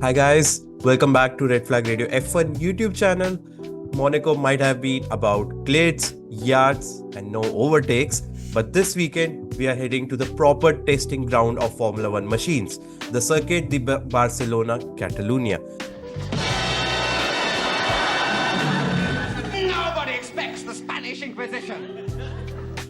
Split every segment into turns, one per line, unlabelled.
Hi guys, welcome back to Red Flag Radio F1 YouTube channel. Monaco might have been about glitz, yards, and no overtakes, but this weekend we are heading to the proper testing ground of Formula One machines, the Circuit de Barcelona, Catalunya.
Nobody expects the Spanish Inquisition.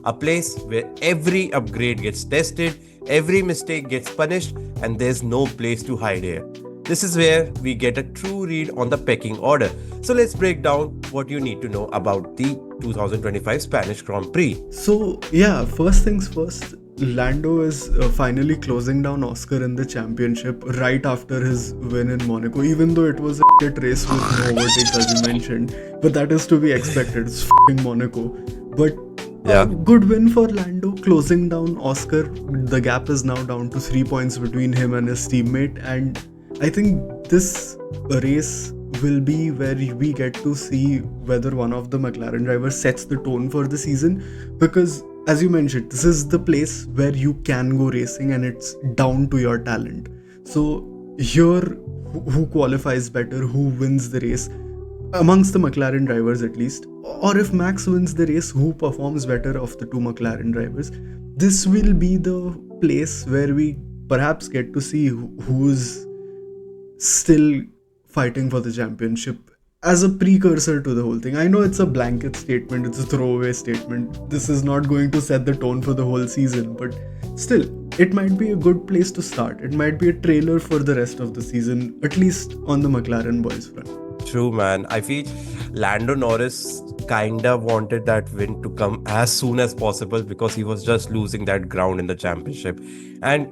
A place where every upgrade gets tested, every mistake gets punished, and there's no place to hide here. This is where we get a true read on the pecking order. So let's break down what you need to know about the 2025 Spanish Grand Prix.
First things first, Lando is finally closing down Oscar in the championship right after his win in Monaco, even though it was a shit race with no overtakes as you mentioned. But that is to be expected, it's f***ing Monaco. But good win for Lando, closing down Oscar. The gap is now down to 3 points between him and his teammate, and I think this race will be where we get to see whether one of the McLaren drivers sets the tone for the season, because as you mentioned, this is the place where you can go racing and it's down to your talent. So here, who qualifies better, who wins the race amongst the McLaren drivers at least, or if Max wins the race, who performs better of the two McLaren drivers, this will be the place where we perhaps get to see who's still fighting for the championship as a precursor to the whole thing. I know it's a blanket statement, it's a throwaway statement, this is not going to set the tone for the whole season, but still, it might be a good place to start. It might be a trailer for the rest of the season, at least on the McLaren boys front.
True, man. I feel Lando Norris kinda wanted that win to come as soon as possible because he was just losing that ground in the championship. And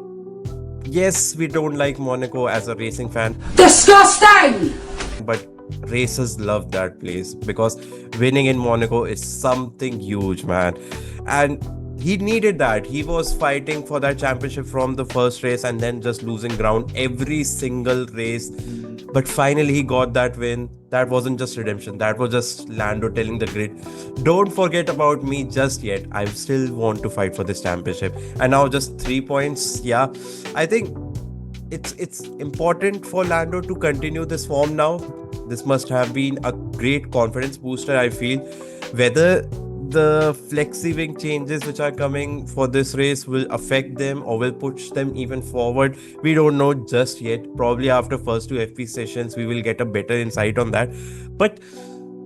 yes, we don't like Monaco as a racing fan.
Disgusting!
But racers love that place because winning in Monaco is something huge, man. And he needed that. He was fighting for that championship from the first race and then just losing ground every single race. But finally he got that win. That wasn't just redemption. That was just Lando telling the grid, don't forget about me just yet. I still want to fight for this championship. And now just 3 points. Yeah, I think it's important for Lando to continue this form now. This must have been a great confidence booster, I feel. Whether the flexi-wing changes which are coming for this race will affect them or will push them even forward, we don't know just yet. Probably after first two FP sessions we will get a better insight on that, but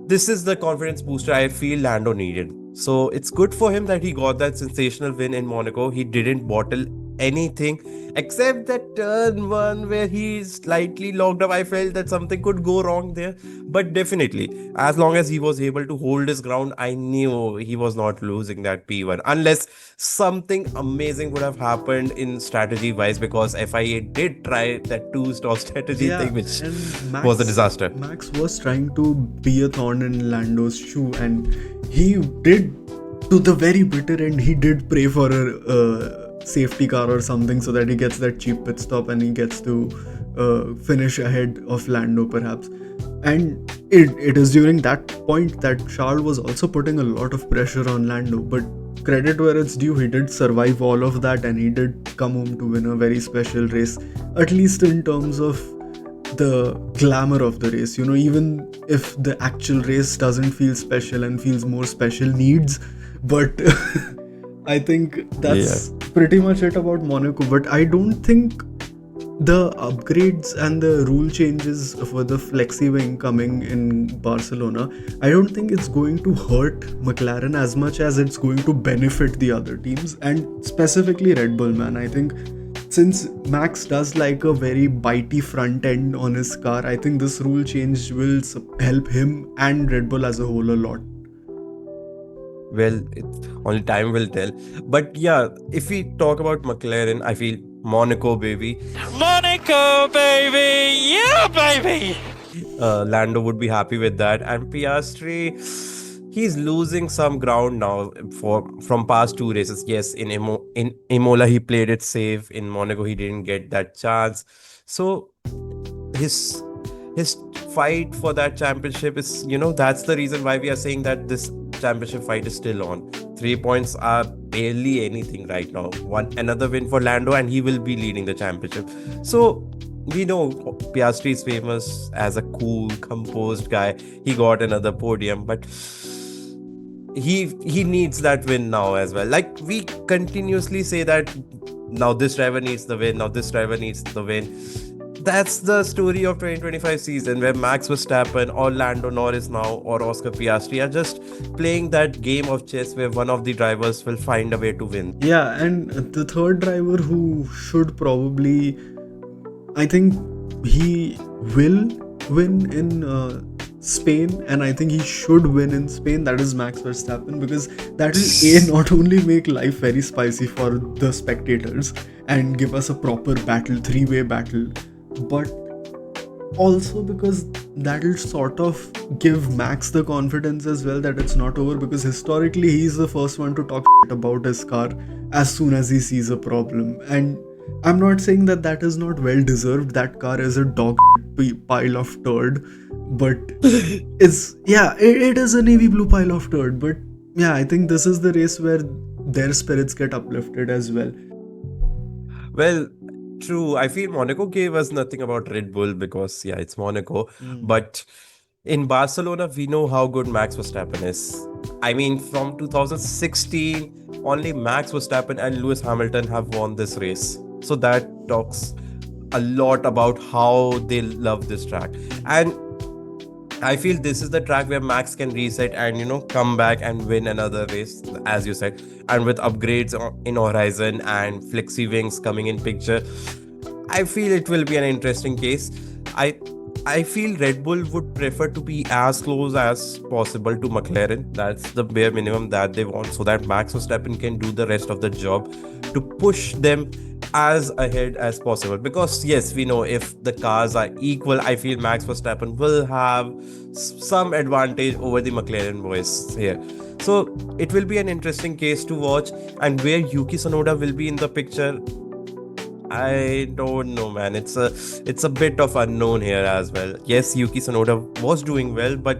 this is the confidence booster I feel Lando needed. So it's good for him that he got that sensational win in Monaco. He didn't bottle anything except that turn one where he slightly locked up. I felt that something could go wrong there, but definitely as long as he was able to hold his ground, I knew he was not losing that P1 unless something amazing would have happened in strategy wise, because FIA did try that two-stop strategy thing, which was a disaster.
Max was trying to be a thorn in Lando's shoe, and he did, to the very bitter end, he did pray for a safety car or something so that he gets that cheap pit stop and he gets to finish ahead of Lando perhaps. And it is during that point that Charles was also putting a lot of pressure on Lando, but credit where it's due, he did survive all of that and he did come home to win a very special race, at least in terms of the glamour of the race. You know, even if the actual race doesn't feel special and feels more special needs, but I think that's pretty much it about Monaco. But I don't think the upgrades and the rule changes for the flexi wing coming in Barcelona, I don't think it's going to hurt McLaren as much as it's going to benefit the other teams, and specifically Red Bull, man. I think since Max does like a very bitey front end on his car, I think this rule change will help him and Red Bull as a whole a lot.
Well, only time will tell. But yeah, if we talk about McLaren, I feel Monaco, baby.
Monaco, baby! Yeah, baby!
Lando would be happy with that. And Piastri, he's losing some ground now from past two races. Yes, in Imola he played it safe. In Monaco he didn't get that chance. So his fight for that championship is, that's the reason why we are saying that this championship fight is still on. 3 points are barely anything right now. Another win for Lando and he will be leading the championship. So we know Piastri is famous as a cool, composed guy. He got another podium, but he needs that win now as well. Like, we continuously say that now this driver needs the win, now this driver needs the win. That's the story of 2025 season, where Max Verstappen or Lando Norris now or Oscar Piastri are just playing that game of chess where one of the drivers will find a way to win.
Yeah, and the third driver who should probably, I think he will win in Spain, and I think he should win in Spain. That is Max Verstappen, because that will not only make life very spicy for the spectators and give us a proper battle, three-way battle, but also because that'll sort of give Max the confidence as well that it's not over, because historically he's the first one to talk shit about his car as soon as he sees a problem. And I'm not saying that is not well deserved. That car is a dog pile of turd, but it is a navy blue pile of turd. But yeah, I think this is the race where their spirits get uplifted as well.
Well, true. I feel Monaco gave us nothing about Red Bull because, yeah, it's Monaco. But in Barcelona, we know how good Max Verstappen is. I mean, from 2016, only Max Verstappen and Lewis Hamilton have won this race. So that talks a lot about how they love this track. And I feel this is the track where Max can reset and, come back and win another race, as you said. And with upgrades in Horizon and flexi wings coming in picture, I feel it will be an interesting case. I feel Red Bull would prefer to be as close as possible to McLaren. That's the bare minimum that they want, so that Max Verstappen can do the rest of the job to push them as ahead as possible. Because yes, we know if the cars are equal, I feel Max Verstappen will have some advantage over the McLaren boys here. So it will be an interesting case to watch. And where Yuki Tsunoda will be in the picture, I don't know, man. It's a bit of unknown here as well. Yes, Yuki Tsunoda was doing well, but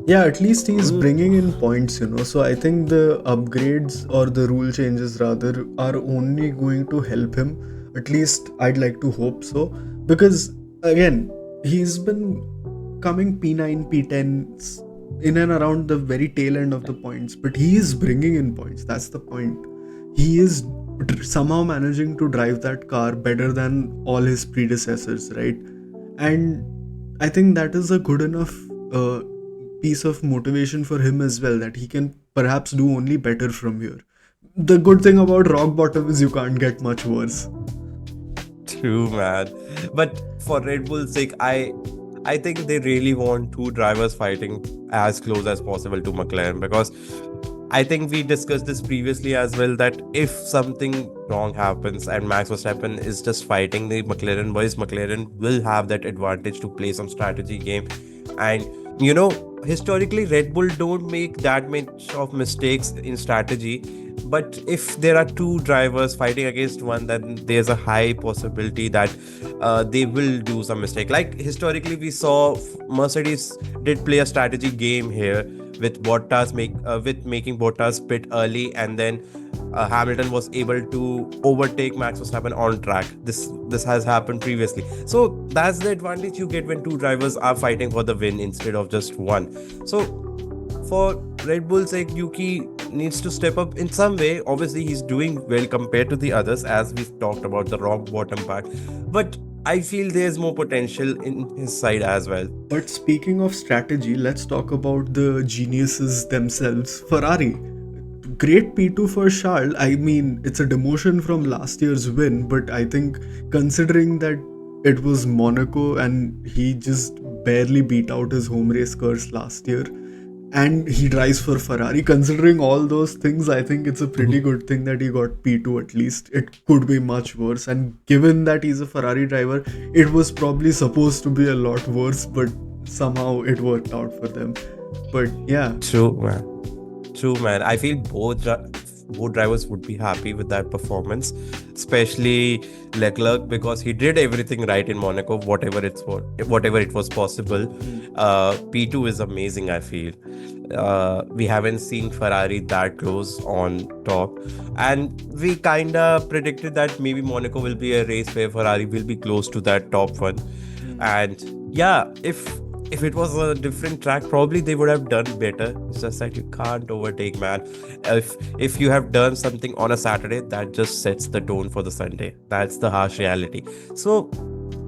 yeah, at least he's bringing in points, So I think the upgrades or the rule changes rather are only going to help him. At least I'd like to hope so. Because again, he's been coming P9, P10 in and around the very tail end of the points. But he is bringing in points. That's the point. He is somehow managing to drive that car better than all his predecessors, right? And I think that is a good enough piece of motivation for him as well, that he can perhaps do only better from here. The good thing about rock bottom is you can't get much worse.
true, man. But for Red Bull's sake, I think they really want two drivers fighting as close as possible to McLaren, because I think we discussed this previously as well, that if something wrong happens and Max Verstappen is just fighting the McLaren boys, McLaren will have that advantage to play some strategy game. And historically Red Bull don't make that much of mistakes in strategy, but if there are two drivers fighting against one, then there's a high possibility that they will do some mistake. Like historically we saw Mercedes did play a strategy game here with Bottas making Bottas pit early, and then Hamilton was able to overtake Max Verstappen on track. This has happened previously. So that's the advantage you get when two drivers are fighting for the win instead of just one. So for Red Bull's sake, Yuki needs to step up in some way. Obviously he's doing well compared to the others, as we've talked about the rock bottom part, but I feel there's more potential in his side as well.
But speaking of strategy, let's talk about the geniuses themselves. Ferrari. Great P2 for Charles. I mean, it's a demotion from last year's win, but I think considering that it was Monaco and he just barely beat out his home race curse last year, and he drives for Ferrari, considering all those things, I think it's a pretty good thing that he got P2 at least. It could be much worse, and given that he's a Ferrari driver, it was probably supposed to be a lot worse, but somehow it worked out for them. But yeah.
True, man. I feel both drivers would be happy with that performance. especially Leclerc, because he did everything right in Monaco, whatever it was possible. P2 is amazing, I feel. We haven't seen Ferrari that close on top, and we kind of predicted that maybe Monaco will be a race where Ferrari will be close to that top one. And yeah, if it was a different track, probably they would have done better. It's just that you can't overtake, man. If you have done something on a Saturday, that just sets the tone for the Sunday. That's the harsh reality. So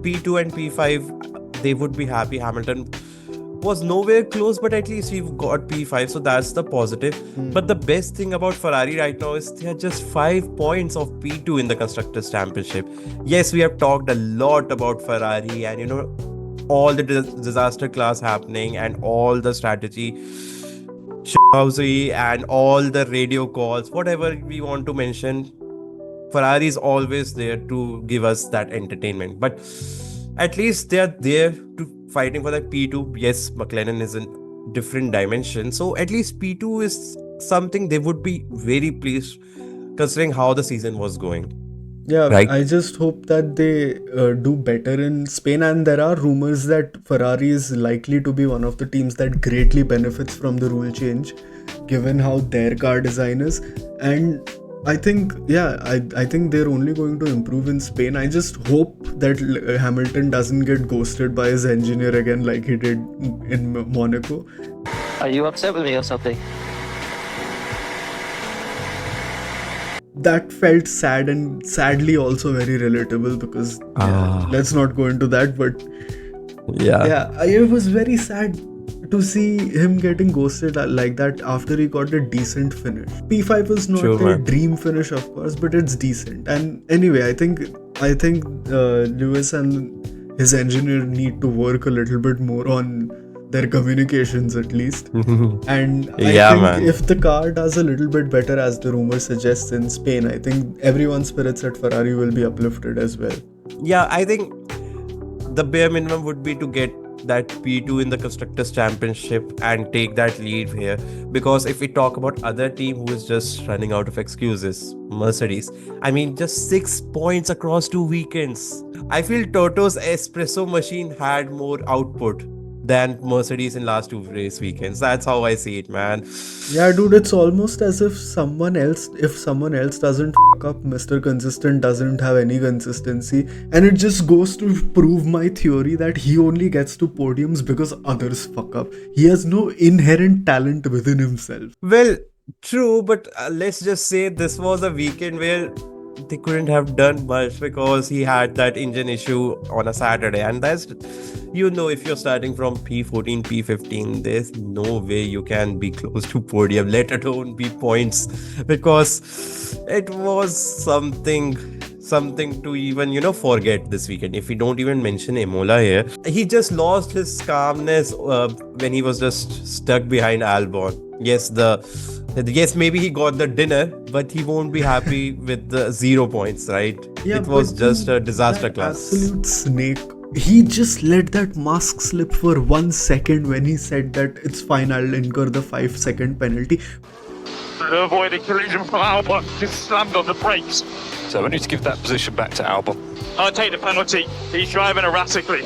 P2 and P5, they would be happy. Hamilton was nowhere close, but at least he got P5, so that's the positive. But the best thing about Ferrari right now is they are just 5 points of P2 in the Constructors' Championship. Yes, we have talked a lot about Ferrari and all the disaster class happening and all the strategy and all the radio calls, whatever we want to mention. Ferrari is always there to give us that entertainment, but at least they are there to fighting for that P2. Yes, McLaren is in different dimension, so at least P2 is something they would be very pleased considering how the season was going.
Yeah,
Right.
I just hope that they do better in Spain. And there are rumors that Ferrari is likely to be one of the teams that greatly benefits from the rule change, given how their car design is. And I think, I think they're only going to improve in Spain. I just hope that Hamilton doesn't get ghosted by his engineer again like he did in Monaco.
Are you upset with me or something?
That felt sad and sadly also very relatable because let's not go into that, but it was very sad to see him getting ghosted like that after he got a decent finish. P5 is not a dream finish, of course, but it's decent. And anyway, I think Lewis and his engineer need to work a little bit more on their communications at least. And I think if the car does a little bit better, as the rumor suggests in Spain, I think everyone's spirits at Ferrari will be uplifted as well.
Yeah, I think the bare minimum would be to get that P2 in the Constructors' Championship and take that lead here. Because if we talk about other team who is just running out of excuses, Mercedes, I mean, just 6 points across 2 weekends. I feel Toto's espresso machine had more output than Mercedes in last 2 race weekends. That's how I see it, man.
Yeah, dude, it's almost as if someone else doesn't f**k up, Mr. Consistent doesn't have any consistency, and it just goes to prove my theory that he only gets to podiums because others fuck up. He has no inherent talent within himself.
Well, true, but let's just say this was a weekend where they couldn't have done much because he had that engine issue on a Saturday, and that's, if you're starting from P14, P15, there's no way you can be close to podium, let alone be points, because it was something to even forget this weekend. If we don't even mention Imola here, he just lost his calmness when he was just stuck behind Albon. Yes, maybe he got the dinner, but he won't be happy with the 0 points, right?
Yeah,
it was just a disaster class.
Absolute snake. He just let that mask slip for 1 second when he said that it's fine, I'll incur the 5-second penalty.
To avoid a collision from Albon, just slammed on the brakes. So we need to give that position back to Albon. I'll take the penalty. He's driving erratically.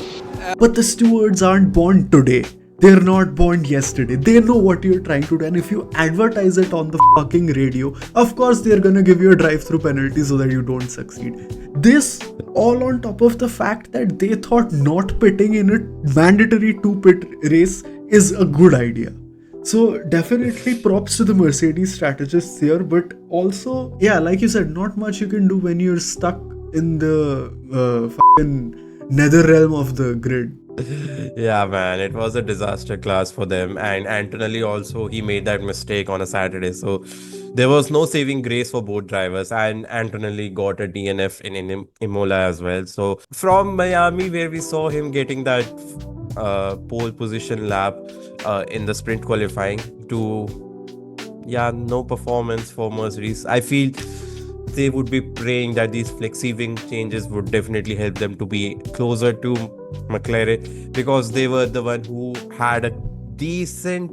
But the stewards aren't born today. They're not born yesterday. They know what you're trying to do, and if you advertise it on the fucking radio, of course they're gonna give you a drive-through penalty so that you don't succeed. This all on top of the fact that they thought not pitting in a mandatory 2-pit race is a good idea. So definitely props to the Mercedes strategists here, but also, like you said, not much you can do when you're stuck in the fucking nether realm of the grid.
Yeah, man, it was a disaster class for them. And Antonelli also, he made that mistake on a Saturday. So there was no saving grace for both drivers. And Antonelli got a DNF in Imola as well. So from Miami, where we saw him getting that pole position lap in the sprint qualifying, to, no performance for Mercedes. I feel they would be praying that these flexi-wing changes would definitely help them to be closer to McLaren, because they were the one who had a decent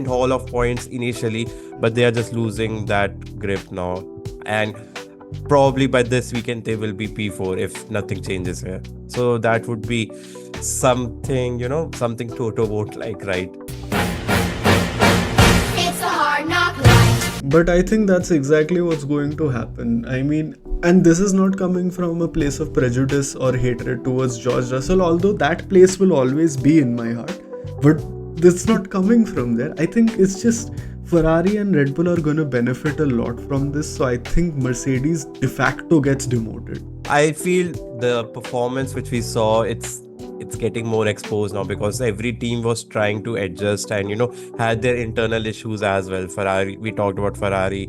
haul of points initially, but they are just losing that grip now. And probably by this weekend they will be P4 if nothing changes here. So that would be something, something Toto won't like, right?
It's a hard knock life.
But I think that's exactly what's going to happen. I mean, and this is not coming from a place of prejudice or hatred towards George Russell, although that place will always be in my heart. But it's not coming from there. I think it's just Ferrari and Red Bull are going to benefit a lot from this. So I think Mercedes de facto gets demoted.
I feel the performance which we saw, it's getting more exposed now because every team was trying to adjust and had their internal issues as well. Ferrari, we talked about Ferrari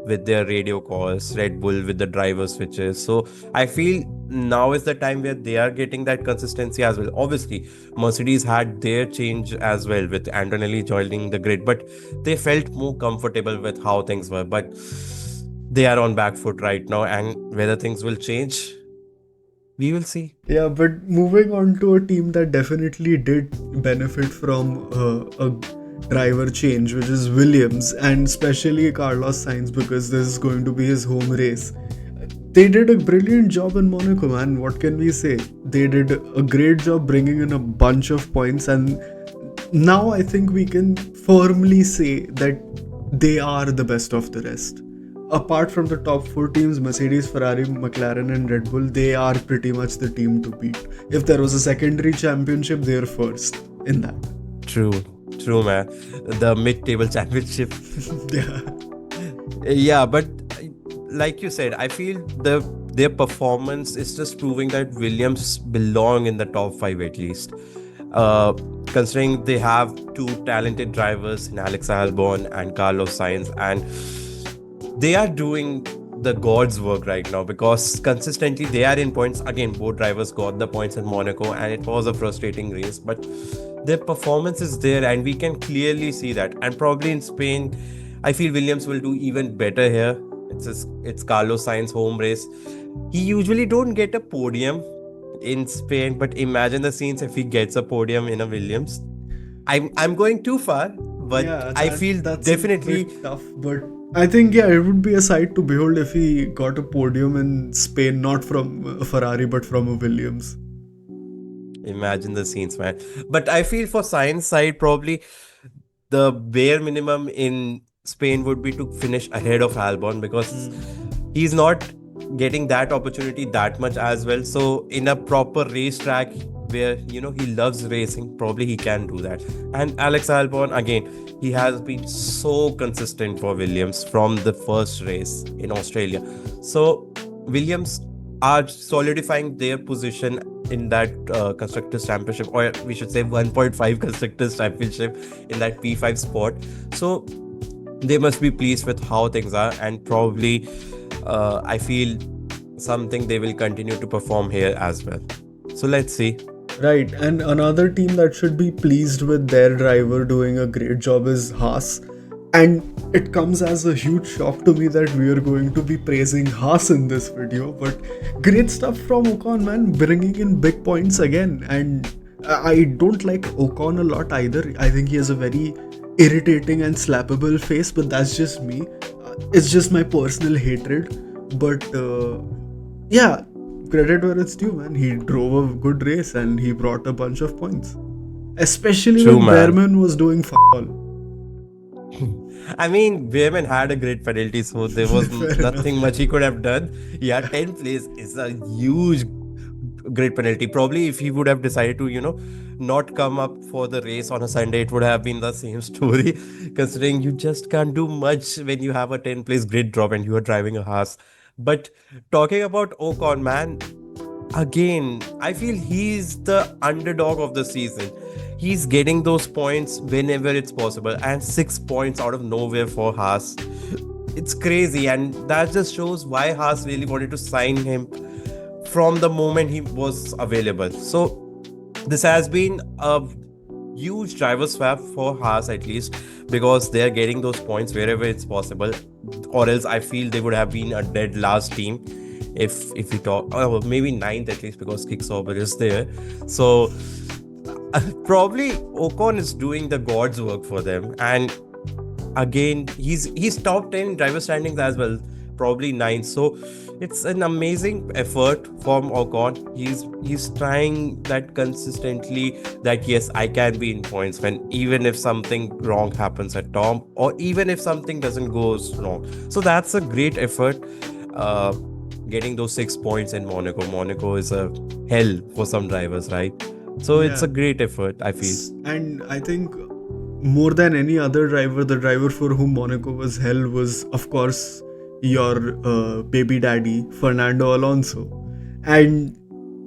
with their radio calls, Red Bull with the driver switches. So I feel now is the time where they are getting that consistency as well. Obviously, Mercedes had their change as well with Antonelli joining the grid, but they felt more comfortable with how things were. But they are on back foot right now, and whether things will change, we will see.
Yeah, but moving on to a team that definitely did benefit from a driver change, which is Williams, and especially Carlos Sainz, because this is going to be his home race. They did a brilliant job in Monaco, man. What can we say? They did a great job bringing in a bunch of points, and now I think we can firmly say that they are the best of the rest. Apart from the top 4 teams, Mercedes, Ferrari, McLaren and Red Bull, they are pretty much the team to beat. If there was a secondary championship, they're first in that.
True, man. The mid-table championship.
Yeah.
But like you said, I feel their performance is just proving that Williams belong in the top 5 at least. Considering they have 2 talented drivers in Alex Albon and Carlos Sainz, and they are doing the God's work right now because consistently they are in points. Again, both drivers got the points in Monaco and it was a frustrating race, but their performance is there and we can clearly see that. And probably in Spain, I feel Williams will do even better here. It's Carlos Sainz home race. He usually don't get a podium in Spain, but imagine the scenes if he gets a podium in a Williams. I'm going too far, but
Yeah,
I feel
that's
definitely
a bit tough, but I think it would be a sight to behold if he got a podium in Spain, not from a Ferrari but from a Williams.
imagine the scenes, man. But I feel for Sainz side, probably the bare minimum in Spain would be to finish ahead of Albon because he's not getting that opportunity that much as well. So in a proper racetrack where he loves racing, probably he can do that. And Alex Albon, again, he has been so consistent for Williams from the first race in Australia. So Williams are solidifying their position in that Constructors' Championship, or we should say 1.5 Constructors' Championship in that P5 spot. So they must be pleased with how things are, and probably I feel something they will continue to perform here as well. So let's see.
Right, and another team that should be pleased with their driver doing a great job is Haas. And it comes as a huge shock to me that we are going to be praising Haas in this video, but great stuff from Ocon, man, bringing in big points again. And I don't like Ocon a lot either. I think he has a very irritating and slappable face, but that's just me. It's just my personal hatred. But yeah, credit where it's due, man. He drove a good race and he brought a bunch of points. Especially
True,
when
man.
Behrman was doing all.
I mean, Behrman had a great penalty, so there was nothing much he could have done. Yeah, 10th place is a huge, great penalty. Probably if he would have decided to, not come up for the race on a Sunday, it would have been the same story, considering you just can't do much when you have a 10th place grid drop and you are driving a Haas. But talking about Ocon, man, again, I feel he's the underdog of the season. He's getting those points whenever it's possible, and 6 points out of nowhere for Haas. It's crazy, and that just shows why Haas really wanted to sign him from the moment he was available. So this has been a huge driver swap for Haas, at least, because they're getting those points wherever it's possible, or else I feel they would have been a dead last team if we talk, maybe 9th at least, because Kicksauber is there. So probably Ocon is doing the God's work for them, and again he's top 10 driver standings as well. probably 9th. So it's an amazing effort from Ocon. He's trying that consistently, that yes, I can be in points when even if something wrong happens at Tom, or even if something doesn't go wrong. So that's a great effort. Getting those 6 points in Monaco. Monaco is a hell for some drivers, right? So it's a great effort, I feel.
And I think more than any other driver, the driver for whom Monaco was hell was, of course, your baby daddy, Fernando Alonso. And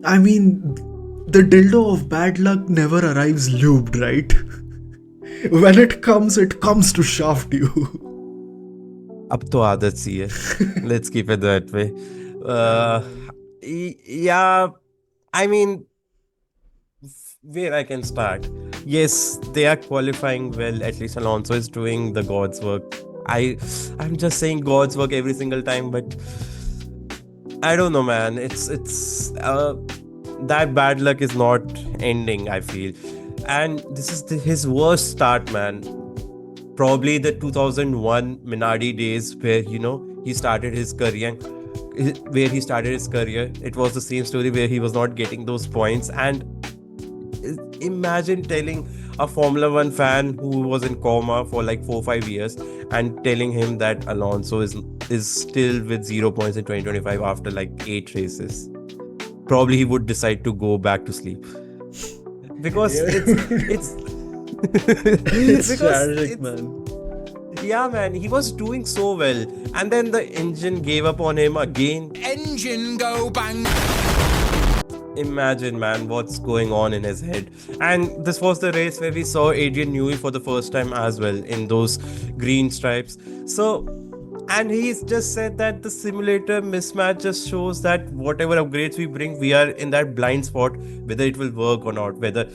I mean, the dildo of bad luck never arrives lubed, right? When it comes to shaft you.
अब तो आदत सी है. Let's keep it that way. Yeah, I mean, where I can start. Yes, they are qualifying well. At least Alonso is doing the God's work. I'm just saying God's work every single time, but I don't know, man. It's that bad luck is not ending, I feel, and this is his worst start, man. Probably the 2001 Minardi days where he started his career. It was the same story where he was not getting those points, and imagine telling a Formula 1 fan who was in coma for like 4-5 years and telling him that Alonso is still with 0 points in 2025 after like 8 races. Probably he would decide to go back to sleep. Because it's
It's tragic, man.
Yeah, man, he was doing so well, and then the engine gave up on him again.
Engine go bang.
Imagine, man, what's going on in his head. And this was the race where we saw Adrian Newey for the first time as well in those green stripes. So, and he's just said that the simulator mismatch just shows that whatever upgrades we bring, we are in that blind spot, whether it will work or not, whether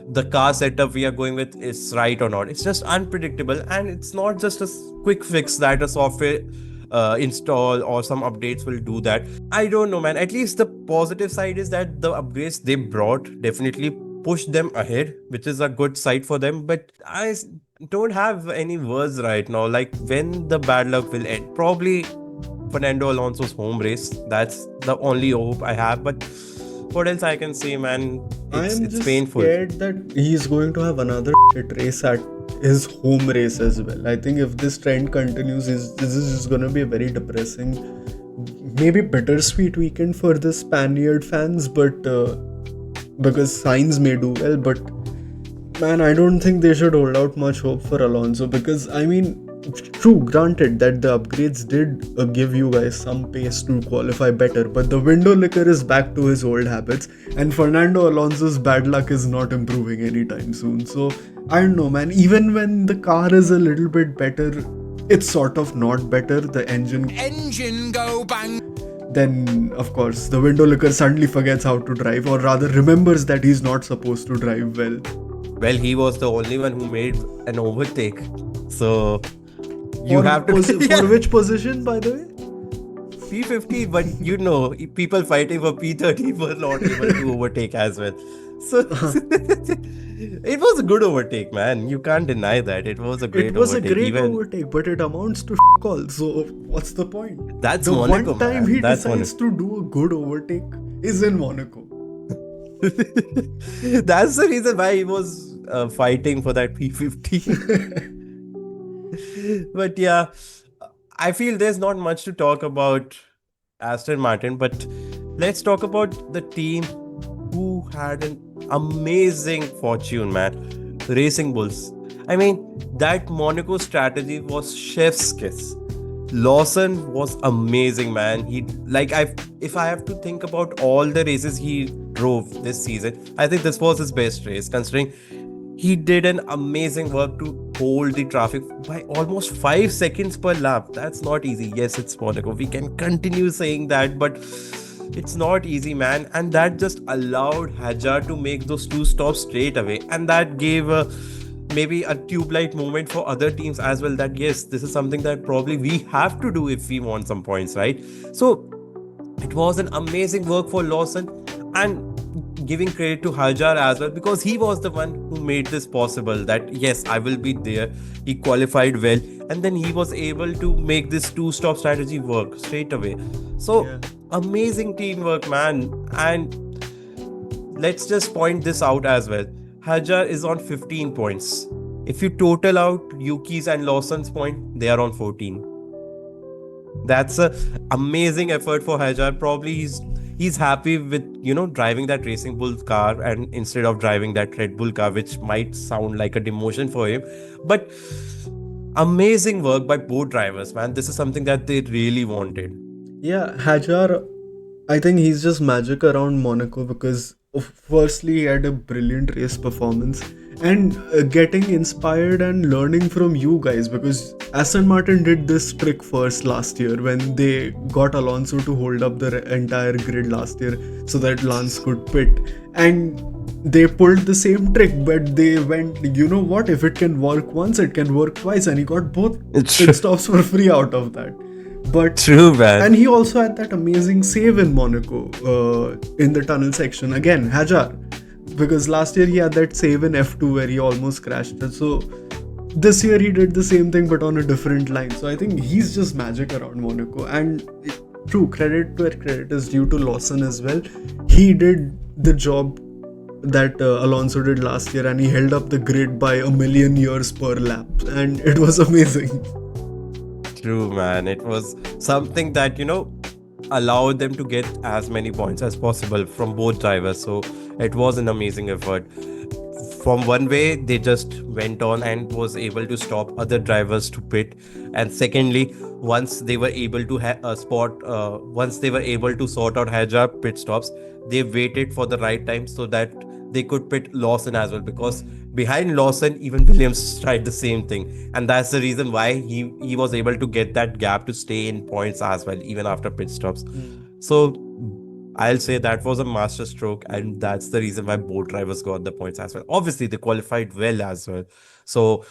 the car setup we are going with is right or not. It's just unpredictable, and it's not just a quick fix that a software install or some updates will do that. I don't know, man. At least the positive side is that the upgrades they brought definitely pushed them ahead, which is a good side for them. But I don't have any words right now. Like, when the bad luck will end? Probably Fernando Alonso's home race. That's the only hope I have. But what else I can say, man?
I'm
It's
just
painful.
scared that he's going to have another shit race at his home race as well. I think if this trend continues, this is just going to be a very depressing, maybe bittersweet weekend for the Spaniard fans, but because Sainz may do well, but man, I don't think they should hold out much hope for Alonso, because I mean, true, granted that the upgrades did give you guys some pace to qualify better, but the window licker is back to his old habits, and Fernando Alonso's bad luck is not improving anytime soon. So I don't know, man. Even when the car is a little bit better, it's sort of not better. The
Engine go bang.
then of course the window licker suddenly forgets how to drive, or rather remembers that he's not supposed to drive well.
Well, he was the only one who made an overtake. So you have to
For which position, by the way?
P50, but people fighting for P30 were not able to overtake as well. So it was a good overtake, man. You can't deny that. It was a great overtake.
It was a great
Even
overtake, but it amounts to all. So what's the point?
That's
the
Monaco,
one time
man.
he
That's
decides to do a good overtake is in Monaco.
that's the reason why he was fighting for that P50. But yeah, I feel there's not much to talk about Aston Martin, but let's talk about the team who had an amazing fortune, man. Racing Bulls. I mean, that Monaco strategy was chef's kiss. Lawson was amazing, man. If I have to think about all the races he drove this season, I think this was his best race, considering he did an amazing work to hold the traffic by almost 5 seconds per lap. That's not easy. Yes, it's Monaco. We can continue saying that, but it's not easy, man. And that just allowed Hadjar to make those 2 stops straight away. And that gave maybe a tube light moment for other teams as well, that yes, this is something that probably we have to do if we want some points, right? So it was an amazing work for Lawson, and giving credit to Hadjar as well, because he was the one who made this possible, that yes, I will be there. He qualified well, and then he was able to make this two-stop strategy work straight away. So
Yeah.
amazing teamwork, man. And let's just point this out as well. Hajar is on 15 points. If you total out Yuki's and Lawson's point, they are on 14. That's a amazing effort for Hajar. Probably he's happy with driving that Racing Bull car and instead of driving that Red Bull car, which might sound like a demotion for him. But amazing work by both drivers, man. This is something that they really wanted.
Yeah, Hajar, I think he's just magic around Monaco because firstly he had a brilliant race performance and getting inspired and learning from you guys, because Aston Martin did this trick first last year when they got Alonso to hold up the entire grid last year so that Lance could pit, and they pulled the same trick, but they went, you know what, if it can work once, it can work twice, and he got both
It's
pit
true.
stops for free out of that. But
True, man.
and he also had that amazing save in Monaco in the tunnel section. Again, Hajar. Because last year he had that save in F2 where he almost crashed it. So this year he did the same thing but on a different line. So I think he's just magic around Monaco. And true, credit where credit is due to Lawson as well. He did the job that Alonso did last year, and he held up the grid by a million years per lap. And it was amazing.
True, man. It was something that, allowed them to get as many points as possible from both drivers. So it was an amazing effort. From one way, they just went on and was able to stop other drivers to pit. And secondly, once they were able to once they were able to sort out Hajar pit stops, they waited for the right time so that they could pit Lawson as well, because behind Lawson, even Williams tried the same thing. And that's the reason why he was able to get that gap to stay in points as well, even after pit stops. So I'll say that was a master stroke, and that's the reason why both drivers got the points as well. Obviously, they qualified well as well. So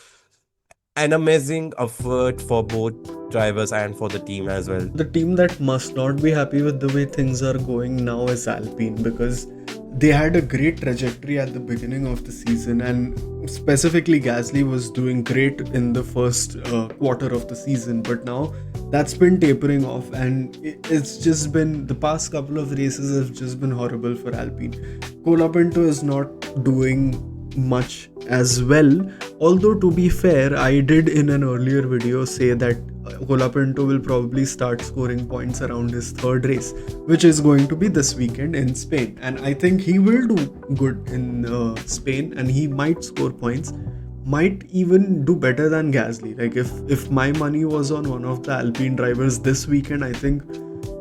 an amazing effort for both drivers and for the team as well.
The team that must not be happy with the way things are going now is Alpine, because they had a great trajectory at the beginning of the season, and specifically Gasly was doing great in the first quarter of the season, but now that's been tapering off, and it's just been, the past couple of races have just been horrible for Alpine. Colapinto is not doing much as well, although to be fair, I did in an earlier video say that Colapinto will probably start scoring points around his third race, which is going to be this weekend in Spain, and I think he will do good in Spain, and he might score points, might even do better than Gasly. Like if my money was on one of the Alpine drivers this weekend, I think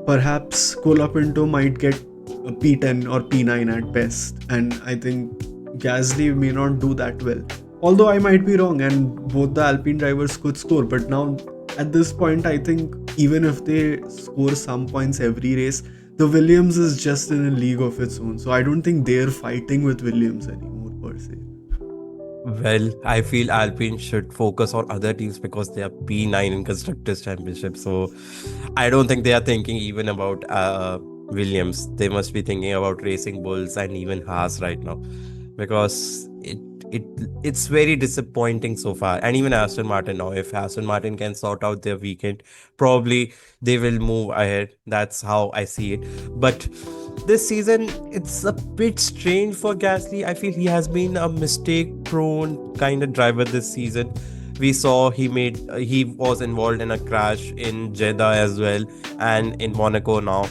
perhaps Colapinto might get a P10 or P9 at best, and I think Gasly may not do that well. Although I might be wrong and both the Alpine drivers could score, but now at this point I think even if they score some points every race, the Williams is just in a league of its own. So I don't think they're fighting with Williams anymore per se.
Well, I feel Alpine should focus on other teams because they are P9 in Constructors' Championship. So I don't think they are thinking even about Williams. They must be thinking about Racing Bulls and even Haas right now, because it's very disappointing so far. And even Aston Martin now, if Aston Martin can sort out their weekend, probably they will move ahead. That's how I see it. But this season, it's a bit strange for Gasly. I feel he has been a mistake-prone kind of driver this season. We saw he was involved in a crash in Jeddah as well, and in Monaco now.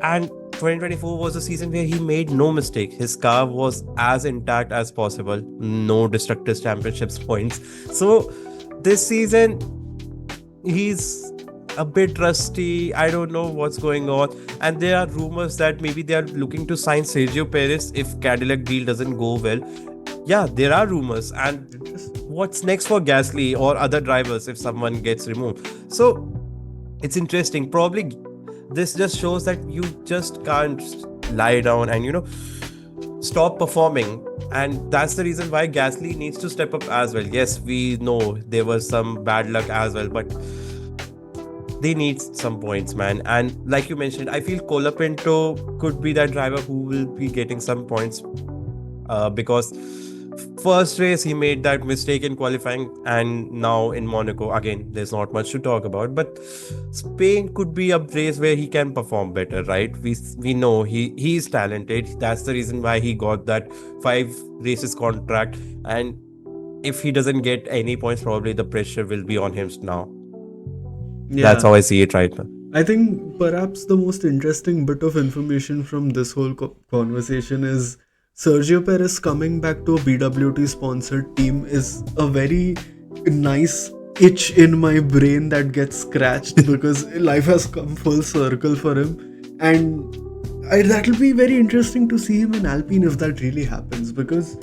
And 2024 was a season where he made no mistake. His car was as intact as possible. No Destructors Championships points. So this season, he's a bit rusty. I don't know what's going on. And there are rumors that maybe they are looking to sign Sergio Perez if Cadillac deal doesn't go well. Yeah, there are rumors. And what's next for Gasly or other drivers if someone gets removed? So it's interesting. Probably this just shows that you just can't lie down and stop performing, and that's the reason why Gasly needs to step up as well. Yes, we know there was some bad luck as well, but they need some points, man. And like you mentioned, I feel Colapinto could be that driver who will be getting some points because first race he made that mistake in qualifying, and now in Monaco again there's not much to talk about, but Spain could be a race where he can perform better, right? We know he's talented. That's the reason why he got that 5 races contract, and if he doesn't get any points, probably the pressure will be on him now. That's how I see it right now.
I think perhaps the most interesting bit of information from this whole conversation is Sergio Perez coming back to a BWT sponsored team is a very nice itch in my brain that gets scratched because life has come full circle for him, and that'll be very interesting to see him in Alpine if that really happens, because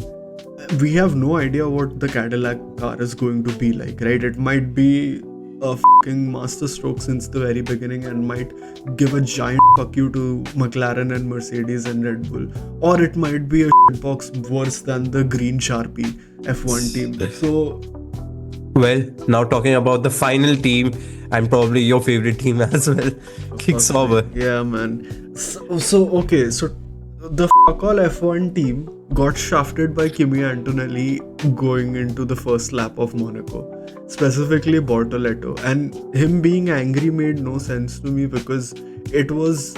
we have no idea what the Cadillac car is going to be like, right? It might be a fucking masterstroke since the very beginning and might give a giant fuck you to McLaren and Mercedes and Red Bull, or it might be a shitbox worse than the green Sharpie F1 team. So,
well, now talking about the final team and probably your favorite team as well, Kick Sauber.
Yeah, man. So okay, so the fuck all F1 team got shafted by Kimi Antonelli going into the first lap of Monaco, specifically Bortoletto, and him being angry made no sense to me because it was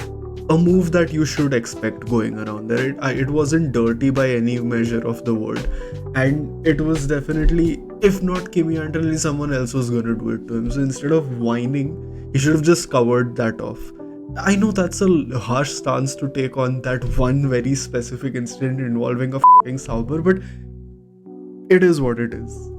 a move that you should expect going around there. It wasn't dirty by any measure of the word, and it was definitely, if not Kimi Antonelli, someone else was going to do it to him. So instead of whining, he should have just covered that off. I know that's a harsh stance to take on that one very specific incident involving a fucking Sauber, but it is what it is.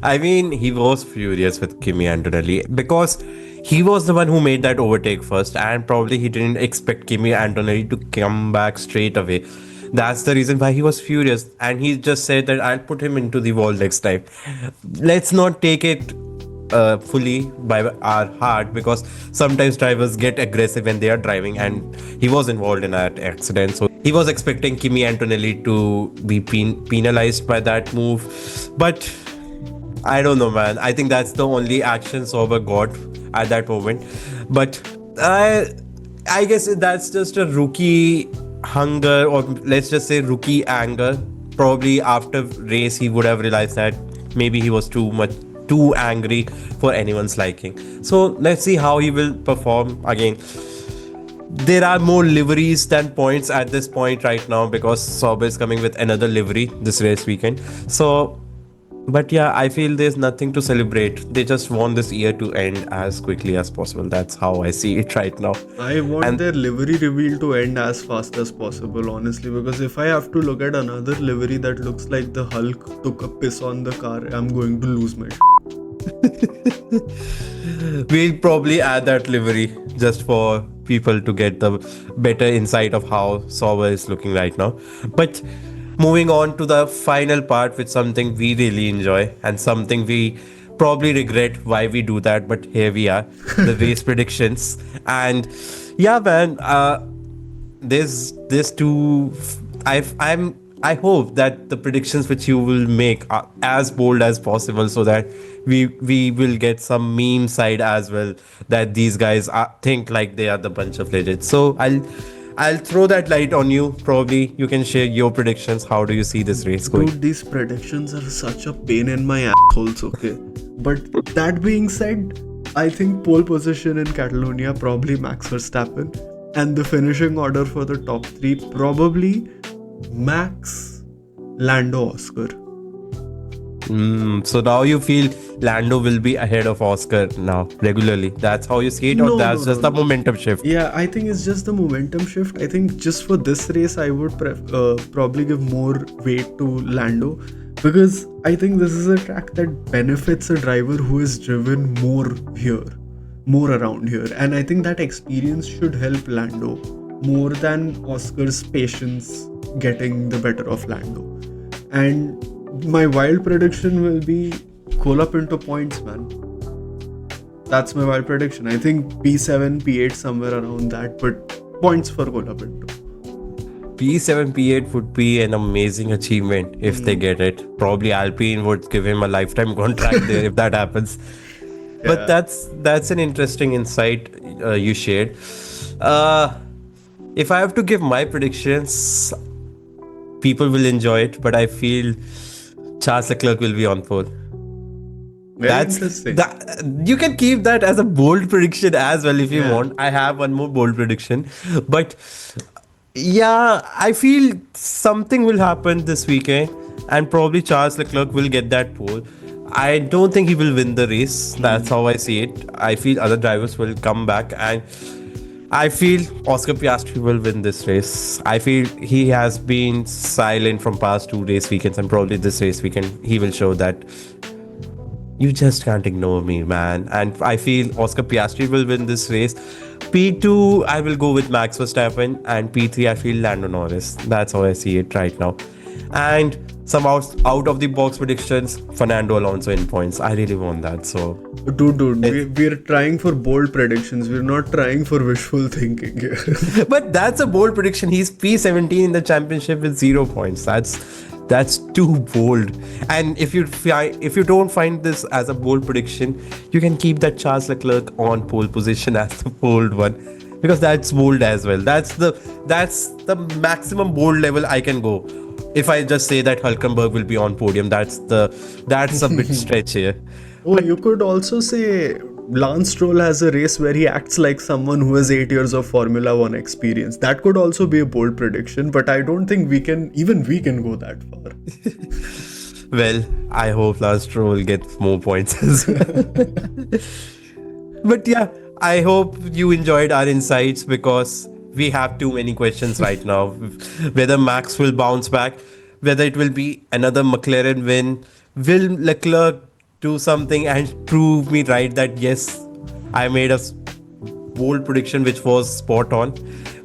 I mean, he was furious with Kimi Antonelli because he was the one who made that overtake first, and probably he didn't expect Kimi Antonelli to come back straight away. That's the reason why he was furious, and he just said that I'll put him into the wall next time. Let's not take it fully by our heart, because sometimes drivers get aggressive when they are driving, and he was involved in that accident, so he was expecting Kimi Antonelli to be penalized by that move. But I don't know, man. I think that's the only action Sauber got at that moment. But I guess that's just a rookie hunger, or let's just say rookie anger. Probably after race he would have realized that maybe he was too angry for anyone's liking. So let's see how he will perform. Again, there are more liveries than points at this point right now, because Sauber is coming with another livery this race weekend. So, but yeah, I feel there's nothing to celebrate. They just want this year to end as quickly as possible. That's how I see it right now.
I want their livery reveal to end as fast as possible, honestly, because if I have to look at another livery that looks like the Hulk took a piss on the car, I'm going to lose my
We'll probably add that livery just for people to get the better insight of how Sauber is looking right now. But moving on to the final part with something we really enjoy and something we probably regret why we do that, but here we are, the race predictions. And yeah, man, there's two. I hope that the predictions which you will make are as bold as possible, so that we will get some meme side as well, that these guys think like they are the bunch of legends. So I'll throw that light on you. Probably you can share your predictions. How do you see this race going?
Dude, these predictions are such a pain in my assholes, okay? But that being said, I think pole position in Catalonia, probably Max Verstappen. And the finishing order for the top 3, probably Max, Lando, Oscar.
So now you feel Lando will be ahead of Oscar now regularly. That's how you see it, or that's just the momentum shift?
Yeah, I think it's just the momentum shift. I think just for this race, I would probably give more weight to Lando, because I think this is a track that benefits a driver who is driven more around here, and I think that experience should help Lando more than Oscar's patience getting the better of Lando. And my wild prediction will be Cola Pinto points, man. That's my wild prediction. I think P7, P8, somewhere around that, but points for Cola Pinto.
P7, P8 would be an amazing achievement if they get it. Probably Alpine would give him a lifetime contract there if that happens. Yeah. But that's an interesting insight you shared. If I have to give my predictions, people will enjoy it, but I feel Charles Leclerc will be on pole.
Very interesting.
You can keep that as a bold prediction as well if you
Yeah.
want. I have one more bold prediction, but yeah, I feel something will happen this weekend, and probably Charles Leclerc will get that pole. I don't think he will win the race. That's how I see it. I feel other drivers will come back, and I feel Oscar Piastri will win this race. I feel he has been silent from past 2 race weekends, and probably this race weekend he will show that you just can't ignore me, man. And I feel Oscar Piastri will win this race. P2, I will go with Max Verstappen, and P3, I feel Lando Norris. That's how I see it right now. And some out of the box predictions, Fernando Alonso in points. I really want that. So,
Dude, we're trying for bold predictions. We're not trying for wishful thinking here.
but that's a bold prediction. He's P17 in the championship with 0 points. That's too bold. And if you don't find this as a bold prediction, you can keep that Charles Leclerc on pole position as the bold one, because that's bold as well. That's the maximum bold level I can go. If I just say that Hülkenberg will be on podium, that's a bit stretch here.
Oh, you could also say Lance Stroll has a race where he acts like someone who has 8 years of Formula 1 experience. That could also be a bold prediction, but I don't think we can go that far.
Well, I hope Lance Stroll gets more points as well. But yeah, I hope you enjoyed our insights, because we have too many questions right now. Whether Max will bounce back, whether it will be another McLaren win, will Leclerc do something and prove me right that yes, I made a bold prediction which was spot on.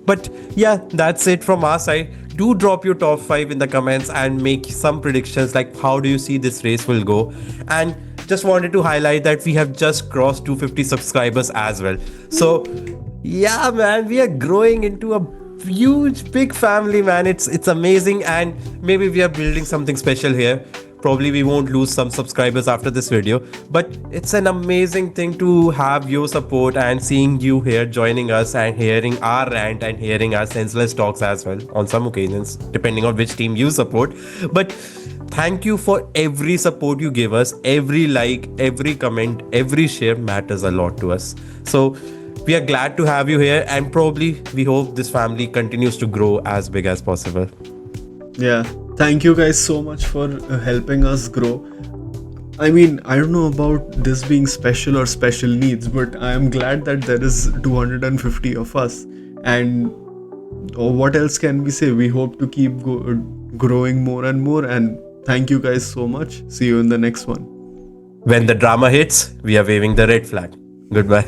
But yeah, that's it from our side. Do drop your top 5 in the comments and make some predictions, like how do you see this race will go. And just wanted to highlight that we have just crossed 250 subscribers as well. So yeah, man, we are growing into a huge big family, man. It's amazing, and maybe we are building something special here. Probably we won't lose some subscribers after this video, but it's an amazing thing to have your support and seeing you here joining us and hearing our rant and hearing our senseless talks as well on some occasions, depending on which team you support. But thank you for every support you give us. Every like, every comment, every share matters a lot to us. So we are glad to have you here, and probably we hope this family continues to grow as big as possible.
Yeah, thank you guys so much for helping us grow. I mean, I don't know about this being special or special needs, but I am glad that there is 250 of us. And what else can we say? We hope to keep growing more and more. And thank you guys so much. See you in the next one.
When the drama hits, we are waving the red flag. Goodbye.